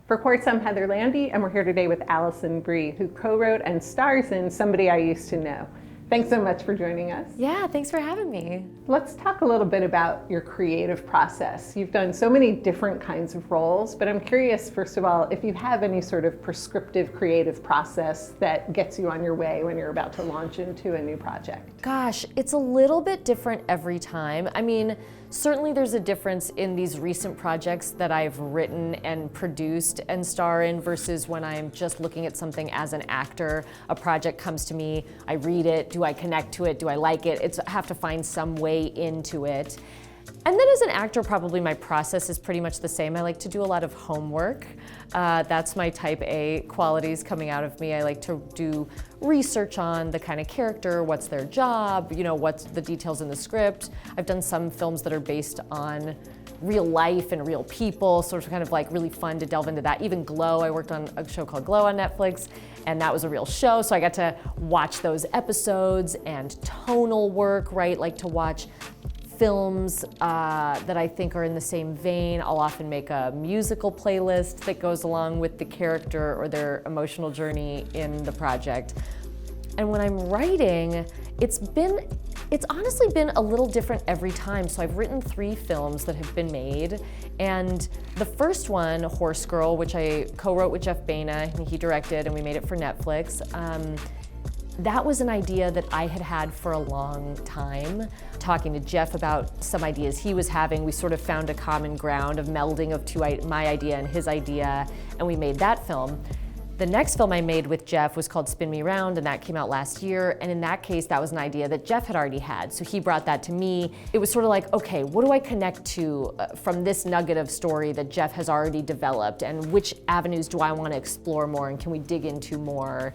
For Quartz, I'm Heather Landy, and we're here today with Alison Brie, who co-wrote and stars in Somebody I Used to Know. Thanks so much for joining us. Yeah, thanks for having me. Let's talk a little bit about your creative process. You've done so many different kinds of roles, but I'm curious, first of all, if you have any sort of prescriptive creative process that gets you on your way when you're about to launch into a new project. Gosh, it's a little bit different every time. I mean, certainly there's a difference in these recent projects that I've written and produced and star in versus when I'm just looking at something as an actor. A project comes to me, I read it, do I connect to it, do I like it? I have to find some way into it. And then as an actor, probably my process is pretty much the same. I like to do a lot of homework. That's my type A qualities coming out of me. I like to do research on the kind of character, what's their job, what's the details in the script. I've done some films that are based on real life and real people, sort of kind of like really fun to delve into that. Even Glow, I worked on a show called Glow on Netflix, and that was a real show, so I got to watch those episodes and tonal work, right? Like to watch films that I think are in the same vein. I'll often make a musical playlist that goes along with the character or their emotional journey in the project. And when I'm writing, it's honestly been a little different every time. So I've written 3 films that have been made, and the first one, Horse Girl, which I co-wrote with Jeff Baena, and he directed, and we made it for Netflix. That was an idea that I had had for a long time. Talking to Jeff about some ideas he was having, we sort of found a common ground of melding of my idea and his idea, and we made that film. The next film I made with Jeff was called Spin Me Round, and that came out last year, and in that case, that was an idea that Jeff had already had, so he brought that to me. It was sort of like, okay, what do I connect to from this nugget of story that Jeff has already developed, and which avenues do I want to explore more, and can we dig into more?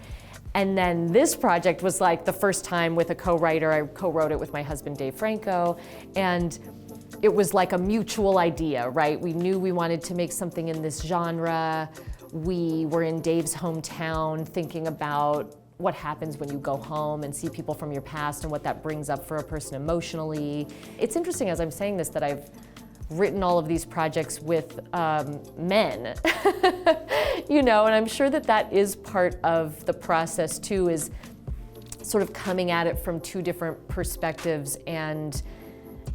And then this project was like the first time with a co-writer. I co-wrote it with my husband, Dave Franco, and it was like a mutual idea, right? We knew we wanted to make something in this genre. We were in Dave's hometown thinking about what happens when you go home and see people from your past and what that brings up for a person emotionally. It's interesting as I'm saying this that I've written all of these projects with men, and I'm sure that is part of the process too, is sort of coming at it from 2 different perspectives. And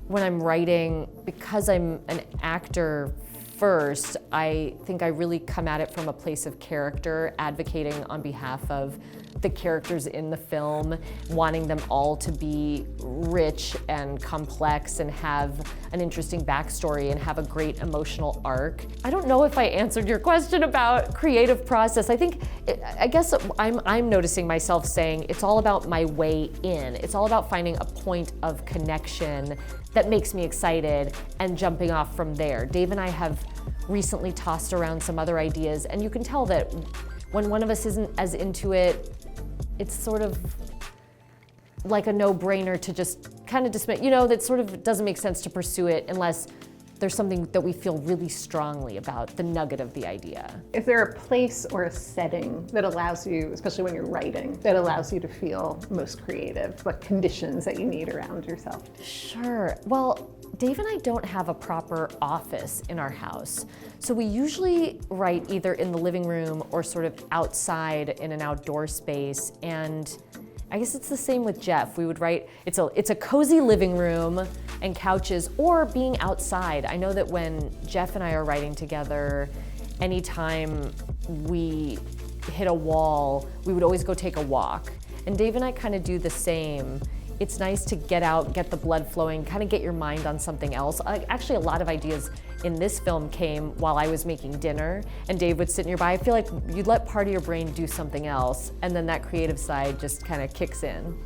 when I'm writing, because I'm an actor first, I think I really come at it from a place of character, advocating on behalf of the characters in the film, wanting them all to be rich and complex and have an interesting backstory and have a great emotional arc. I don't know if I answered your question about creative process. I guess I'm noticing myself saying it's all about my way in. It's all about finding a point of connection that makes me excited and jumping off from there. Dave and I have recently tossed around some other ideas, and you can tell that when one of us isn't as into it, it's sort of like a no-brainer to just kind of dismiss, that sort of doesn't make sense to pursue it unless there's something that we feel really strongly about, the nugget of the idea. Is there a place or a setting that allows you, especially when you're writing, that allows you to feel most creative? What conditions that you need around yourself? Sure. Well, Dave and I don't have a proper office in our house. So we usually write either in the living room or sort of outside in an outdoor space. And I guess it's the same with Jeff. We would write, it's a cozy living room and couches, or being outside. I know that when Jeff and I are writing together, anytime we hit a wall, we would always go take a walk. And Dave and I kind of do the same. It's nice to get out, get the blood flowing, kind of get your mind on something else. Actually, a lot of ideas in this film came while I was making dinner, and Dave would sit nearby. I feel like you'd let part of your brain do something else, and then that creative side just kind of kicks in.